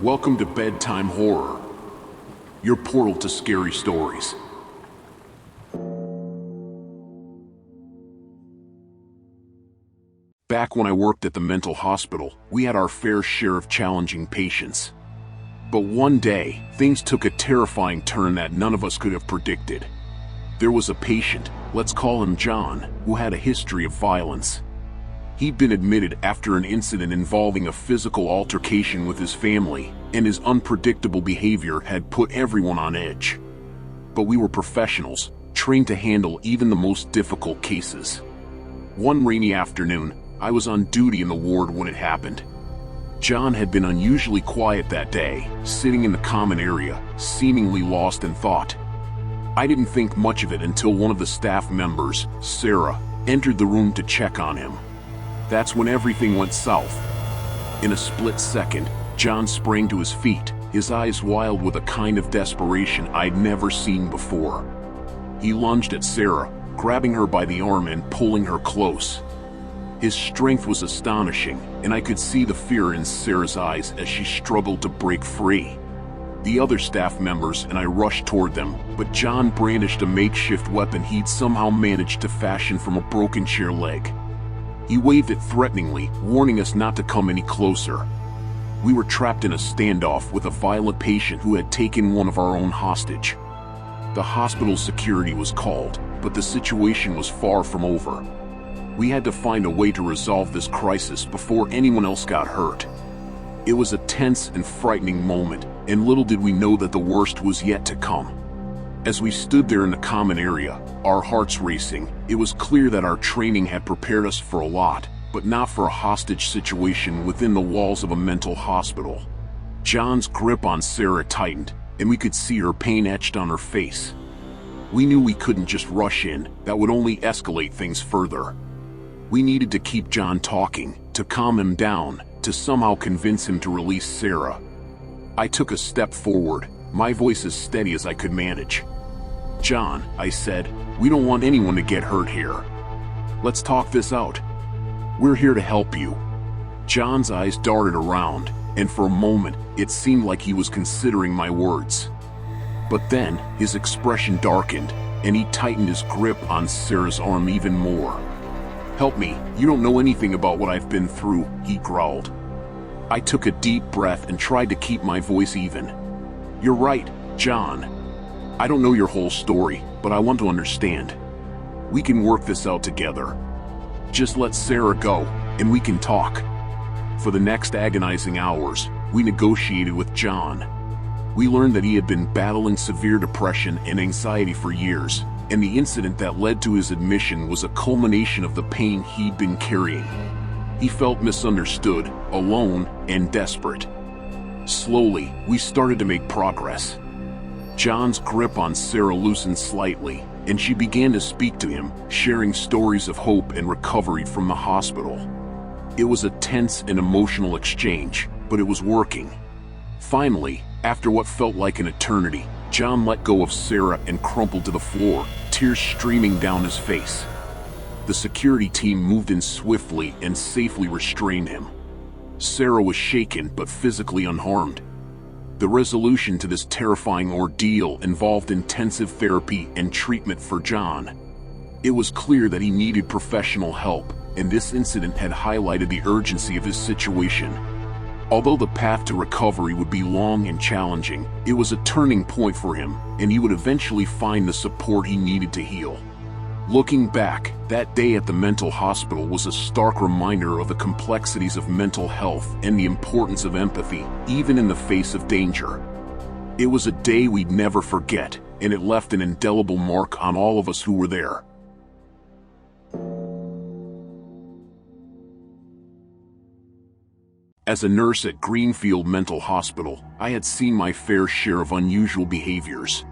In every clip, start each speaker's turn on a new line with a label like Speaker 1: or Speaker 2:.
Speaker 1: Welcome to Bedtime Horror, your portal to scary stories. Back when I worked at the mental hospital, we had our fair share of challenging patients. But one day, things took a terrifying turn that none of us could have predicted. There was a patient, let's call him John, who had a history of violence. He'd been admitted after an incident involving a physical altercation with his family, and his unpredictable behavior had put everyone on edge. But we were professionals, trained to handle even the most difficult cases. One rainy afternoon, I was on duty in the ward when it happened. John had been unusually quiet that day, sitting in the common area, seemingly lost in thought. I didn't think much of it until one of the staff members, Sarah, entered the room to check on him. That's when everything went south. In a split second, John sprang to his feet, his eyes wild with a kind of desperation I'd never seen before. He lunged at Sarah, grabbing her by the arm and pulling her close. His strength was astonishing, and I could see the fear in Sarah's eyes as she struggled to break free. The other staff members and I rushed toward them, but John brandished a makeshift weapon he'd somehow managed to fashion from a broken chair leg. He waved it threateningly, warning us not to come any closer. We were trapped in a standoff with a violent patient who had taken one of our own hostage. The hospital security was called, but the situation was far from over. We had to find a way to resolve this crisis before anyone else got hurt. It was a tense and frightening moment, and little did we know that the worst was yet to come. As we stood there in the common area, our hearts racing, it was clear that our training had prepared us for a lot, but not for a hostage situation within the walls of a mental hospital. John's grip on Sarah tightened, and we could see her pain etched on her face. We knew we couldn't just rush in, that would only escalate things further. We needed to keep John talking, to calm him down, to somehow convince him to release Sarah. I took a step forward, my voice as steady as I could manage. "John," I said, "we don't want anyone to get hurt here. Let's talk this out. We're here to help you." John's eyes darted around, and for a moment, it seemed like he was considering my words. But then, his expression darkened, and he tightened his grip on Sarah's arm even more. "Help me, you don't know anything about what I've been through," he growled. I took a deep breath and tried to keep my voice even. "You're right, John. I don't know your whole story, but I want to understand. We can work this out together. Just let Sarah go, and we can talk." For the next agonizing hours, we negotiated with John. We learned that he had been battling severe depression and anxiety for years, and the incident that led to his admission was a culmination of the pain he'd been carrying. He felt misunderstood, alone, and desperate. Slowly, we started to make progress. John's grip on Sarah loosened slightly, and she began to speak to him, sharing stories of hope and recovery from the hospital. It was a tense and emotional exchange, but it was working. Finally, after what felt like an eternity, John let go of Sarah and crumpled to the floor, tears streaming down his face. The security team moved in swiftly and safely restrained him. Sarah was shaken but physically unharmed. The resolution to this terrifying ordeal involved intensive therapy and treatment for John. It was clear that he needed professional help, and this incident had highlighted the urgency of his situation. Although the path to recovery would be long and challenging, it was a turning point for him, and he would eventually find the support he needed to heal. Looking back, that day at the mental hospital was a stark reminder of the complexities of mental health and the importance of empathy, even in the face of danger. It was a day we'd never forget, and it left an indelible mark on all of us who were there. As a nurse at Greenfield Mental Hospital, I had seen my fair share of unusual behaviors.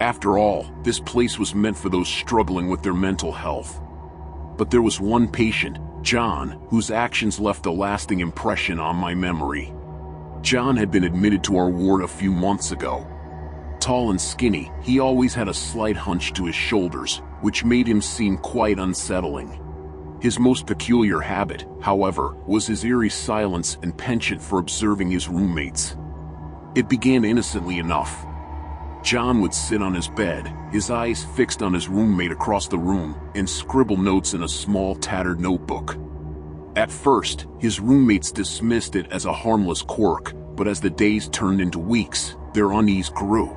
Speaker 1: After all, this place was meant for those struggling with their mental health. But there was one patient, John, whose actions left a lasting impression on my memory. John had been admitted to our ward a few months ago. Tall and skinny, he always had a slight hunch to his shoulders, which made him seem quite unsettling. His most peculiar habit, however, was his eerie silence and penchant for observing his roommates. It began innocently enough. John would sit on his bed, his eyes fixed on his roommate across the room, and scribble notes in a small tattered notebook. At first, his roommates dismissed it as a harmless quirk, but as the days turned into weeks, their unease grew.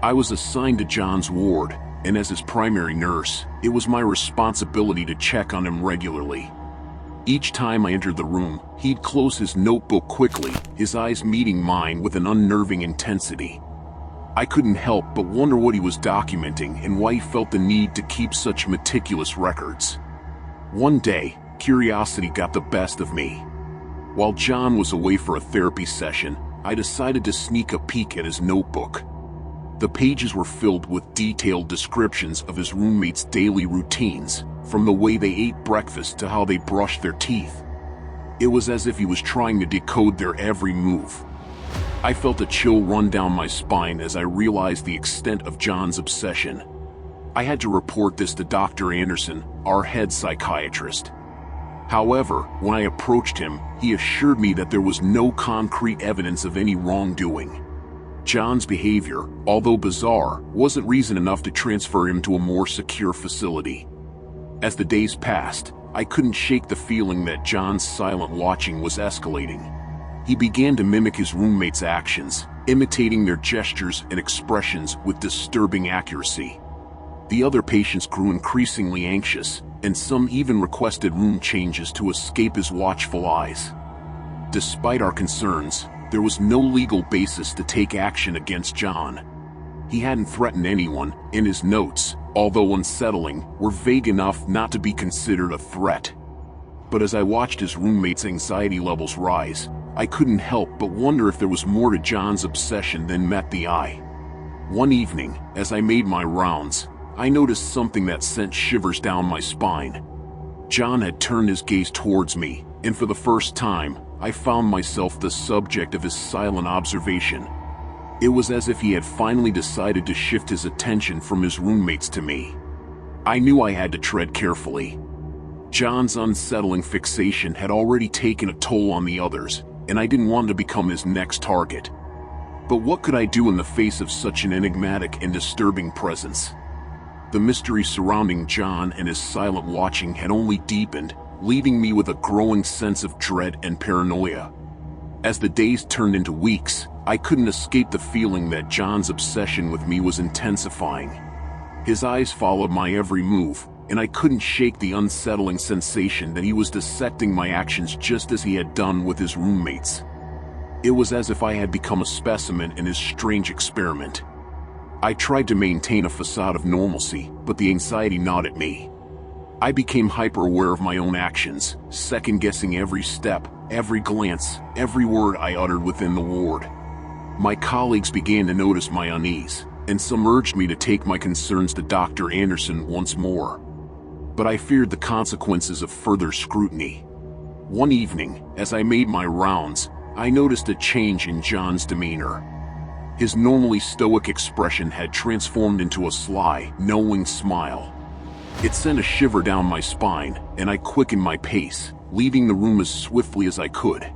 Speaker 1: I was assigned to John's ward, and as his primary nurse, it was my responsibility to check on him regularly. Each time I entered the room, he'd close his notebook quickly, his eyes meeting mine with an unnerving intensity. I couldn't help but wonder what he was documenting and why he felt the need to keep such meticulous records. One day, curiosity got the best of me. While John was away for a therapy session, I decided to sneak a peek at his notebook. The pages were filled with detailed descriptions of his roommates' daily routines, from the way they ate breakfast to how they brushed their teeth. It was as if he was trying to decode their every move. I felt a chill run down my spine as I realized the extent of John's obsession. I had to report this to Dr. Anderson, our head psychiatrist. However, when I approached him, he assured me that there was no concrete evidence of any wrongdoing. John's behavior, although bizarre, wasn't reason enough to transfer him to a more secure facility. As the days passed, I couldn't shake the feeling that John's silent watching was escalating. He began to mimic his roommates' actions, imitating their gestures and expressions with disturbing accuracy. The other patients grew increasingly anxious, and some even requested room changes to escape his watchful eyes. Despite our concerns, there was no legal basis to take action against John. He hadn't threatened anyone, and his notes, although unsettling, were vague enough not to be considered a threat. But as I watched his roommates' anxiety levels rise, I couldn't help but wonder if there was more to John's obsession than met the eye. One evening, as I made my rounds, I noticed something that sent shivers down my spine. John had turned his gaze towards me, and for the first time, I found myself the subject of his silent observation. It was as if he had finally decided to shift his attention from his roommates to me. I knew I had to tread carefully. John's unsettling fixation had already taken a toll on the others, and I didn't want to become his next target. But what could I do in the face of such an enigmatic and disturbing presence? The mystery surrounding John and his silent watching had only deepened, leaving me with a growing sense of dread and paranoia. As the days turned into weeks, I couldn't escape the feeling that John's obsession with me was intensifying. His eyes followed my every move, and I couldn't shake the unsettling sensation that he was dissecting my actions just as he had done with his roommates. It was as if I had become a specimen in his strange experiment. I tried to maintain a facade of normalcy, but the anxiety gnawed at me. I became hyper-aware of my own actions, second-guessing every step, every glance, every word I uttered within the ward. My colleagues began to notice my unease, and some urged me to take my concerns to Dr. Anderson once more. But I feared the consequences of further scrutiny. One evening, as I made my rounds, I noticed a change in John's demeanor. His normally stoic expression had transformed into a sly, knowing smile. It sent a shiver down my spine, and I quickened my pace, leaving the room as swiftly as I could.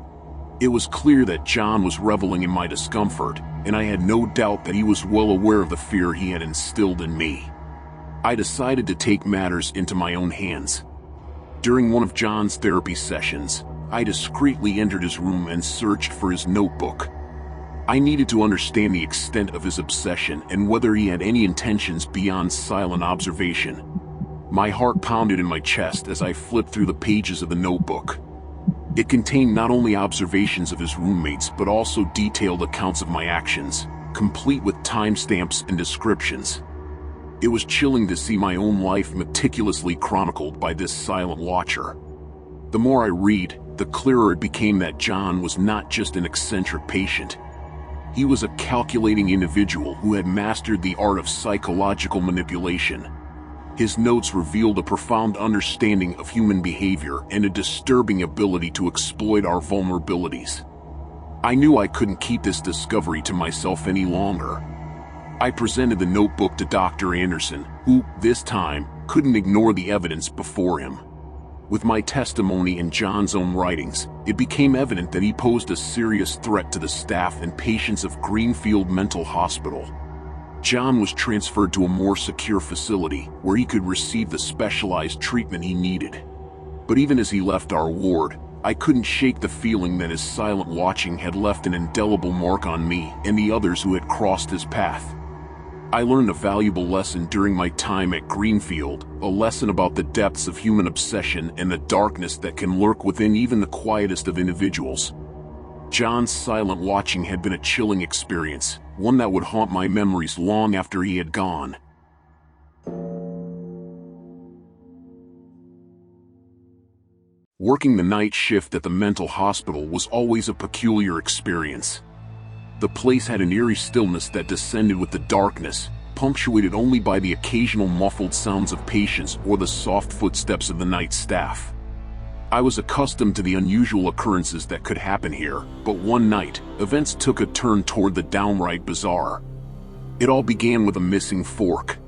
Speaker 1: It was clear that John was reveling in my discomfort, and I had no doubt that he was well aware of the fear he had instilled in me. I decided to take matters into my own hands. During one of John's therapy sessions, I discreetly entered his room and searched for his notebook. I needed to understand the extent of his obsession and whether he had any intentions beyond silent observation. My heart pounded in my chest as I flipped through the pages of the notebook. It contained not only observations of his roommates but also detailed accounts of my actions, complete with timestamps and descriptions. It was chilling to see my own life meticulously chronicled by this silent watcher. The more I read, the clearer it became that John was not just an eccentric patient. He was a calculating individual who had mastered the art of psychological manipulation. His notes revealed a profound understanding of human behavior and a disturbing ability to exploit our vulnerabilities. I knew I couldn't keep this discovery to myself any longer. I presented the notebook to Dr. Anderson, who, this time, couldn't ignore the evidence before him. With my testimony and John's own writings, it became evident that he posed a serious threat to the staff and patients of Greenfield Mental Hospital. John was transferred to a more secure facility where he could receive the specialized treatment he needed. But even as he left our ward, I couldn't shake the feeling that his silent watching had left an indelible mark on me and the others who had crossed his path. I learned a valuable lesson during my time at Greenfield, a lesson about the depths of human obsession and the darkness that can lurk within even the quietest of individuals. John's silent watching had been a chilling experience, one that would haunt my memories long after he had gone. Working the night shift at the mental hospital was always a peculiar experience. The place had an eerie stillness that descended with the darkness, punctuated only by the occasional muffled sounds of patients or the soft footsteps of the night staff. I was accustomed to the unusual occurrences that could happen here, but one night, events took a turn toward the downright bizarre. It all began with a missing fork.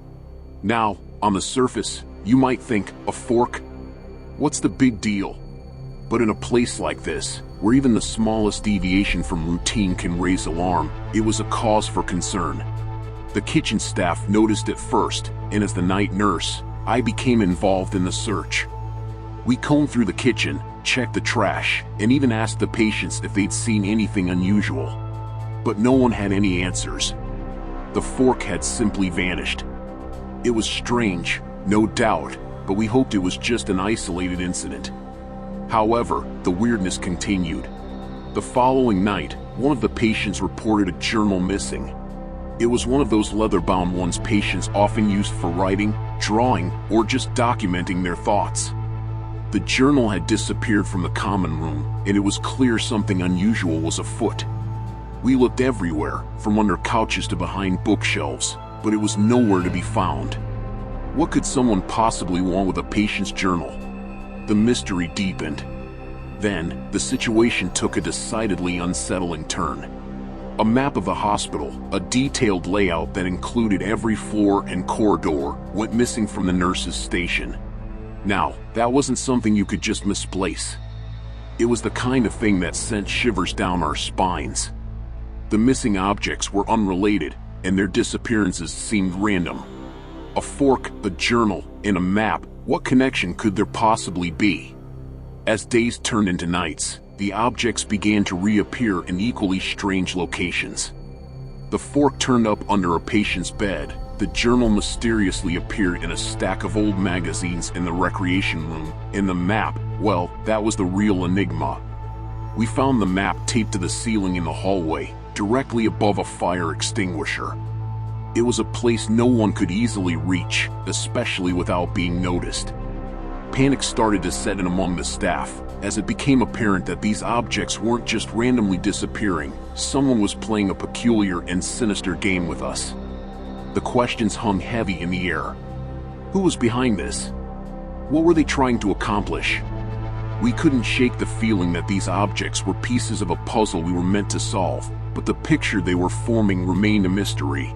Speaker 1: Now, on the surface, you might think, a fork? What's the big deal? But in a place like this, where even the smallest deviation from routine can raise alarm, it was a cause for concern. The kitchen staff noticed it first, and as the night nurse, I became involved in the search. We combed through the kitchen, checked the trash, and even asked the patients if they'd seen anything unusual. But no one had any answers. The fork had simply vanished. It was strange, no doubt, but we hoped it was just an isolated incident. However, the weirdness continued. The following night, one of the patients reported a journal missing. It was one of those leather-bound ones patients often used for writing, drawing, or just documenting their thoughts. The journal had disappeared from the common room, and it was clear something unusual was afoot. We looked everywhere, from under couches to behind bookshelves, but it was nowhere to be found. What could someone possibly want with a patient's journal? The mystery deepened. Then, the situation took a decidedly unsettling turn. A map of the hospital, a detailed layout that included every floor and corridor, went missing from the nurse's station. Now, that wasn't something you could just misplace. It was the kind of thing that sent shivers down our spines. The missing objects were unrelated, and their disappearances seemed random. A fork, a journal, and a map, what connection could there possibly be? As days turned into nights, the objects began to reappear in equally strange locations. The fork turned up under a patient's bed, the journal mysteriously appeared in a stack of old magazines in the recreation room, and the map, well, that was the real enigma. We found the map taped to the ceiling in the hallway, directly above a fire extinguisher. It was a place no one could easily reach, especially without being noticed. Panic started to set in among the staff, as it became apparent that these objects weren't just randomly disappearing, someone was playing a peculiar and sinister game with us. The questions hung heavy in the air. Who was behind this? What were they trying to accomplish? We couldn't shake the feeling that these objects were pieces of a puzzle we were meant to solve, but the picture they were forming remained a mystery.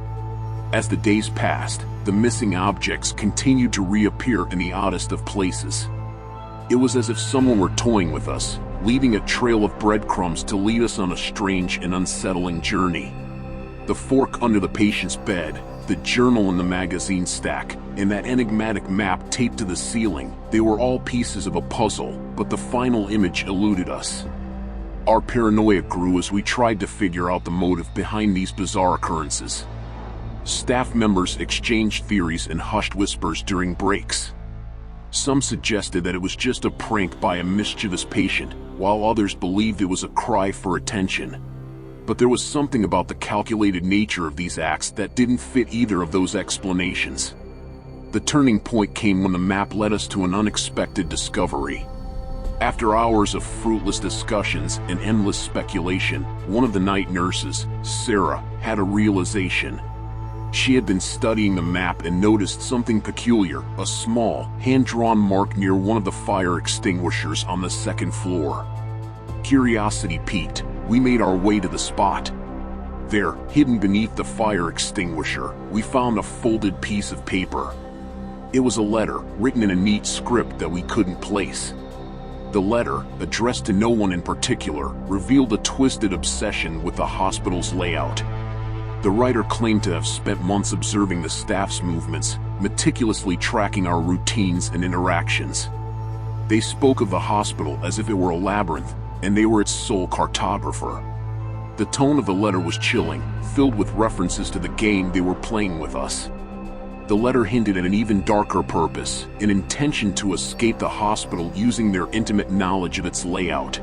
Speaker 1: As the days passed, the missing objects continued to reappear in the oddest of places. It was as if someone were toying with us, leaving a trail of breadcrumbs to lead us on a strange and unsettling journey. The fork under the patient's bed, the journal in the magazine stack, and that enigmatic map taped to the ceiling, they were all pieces of a puzzle, but the final image eluded us. Our paranoia grew as we tried to figure out the motive behind these bizarre occurrences. Staff members exchanged theories in hushed whispers during breaks. Some suggested that it was just a prank by a mischievous patient, while others believed it was a cry for attention. But there was something about the calculated nature of these acts that didn't fit either of those explanations. The turning point came when the map led us to an unexpected discovery. After hours of fruitless discussions and endless speculation, one of the night nurses, Sarah, had a realization. She had been studying the map and noticed something peculiar, a small, hand-drawn mark near one of the fire extinguishers on the second floor. Curiosity piqued, we made our way to the spot. There, hidden beneath the fire extinguisher, we found a folded piece of paper. It was a letter, written in a neat script that we couldn't place. The letter, addressed to no one in particular, revealed a twisted obsession with the hospital's layout. The writer claimed to have spent months observing the staff's movements, meticulously tracking our routines and interactions. They spoke of the hospital as if it were a labyrinth, and they were its sole cartographer. The tone of the letter was chilling, filled with references to the game they were playing with us. The letter hinted at an even darker purpose, an intention to escape the hospital using their intimate knowledge of its layout.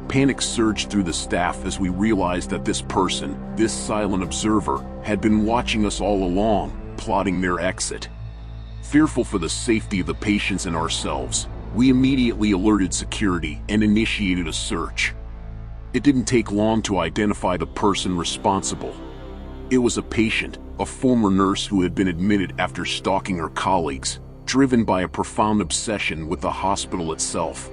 Speaker 1: Panic surged through the staff as we realized that this person, this silent observer, had been watching us all along, plotting their exit. Fearful for the safety of the patients and ourselves, we immediately alerted security and initiated a search. It didn't take long to identify the person responsible. It was a patient, a former nurse who had been admitted after stalking her colleagues, driven by a profound obsession with the hospital itself.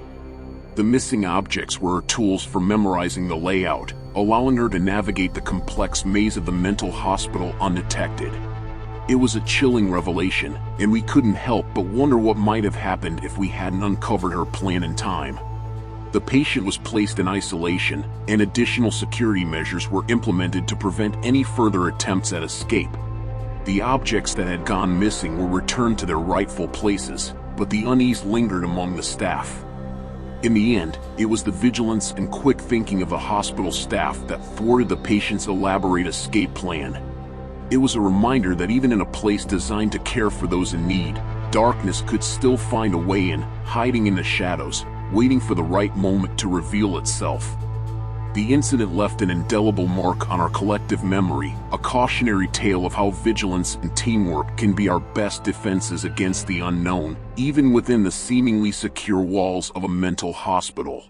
Speaker 1: The missing objects were her tools for memorizing the layout, allowing her to navigate the complex maze of the mental hospital undetected. It was a chilling revelation, and we couldn't help but wonder what might have happened if we hadn't uncovered her plan in time. The patient was placed in isolation, and additional security measures were implemented to prevent any further attempts at escape. The objects that had gone missing were returned to their rightful places, but the unease lingered among the staff. In the end, it was the vigilance and quick thinking of the hospital staff that thwarted the patient's elaborate escape plan. It was a reminder that even in a place designed to care for those in need, darkness could still find a way in, hiding in the shadows, waiting for the right moment to reveal itself. The incident left an indelible mark on our collective memory, a cautionary tale of how vigilance and teamwork can be our best defenses against the unknown, even within the seemingly secure walls of a mental hospital.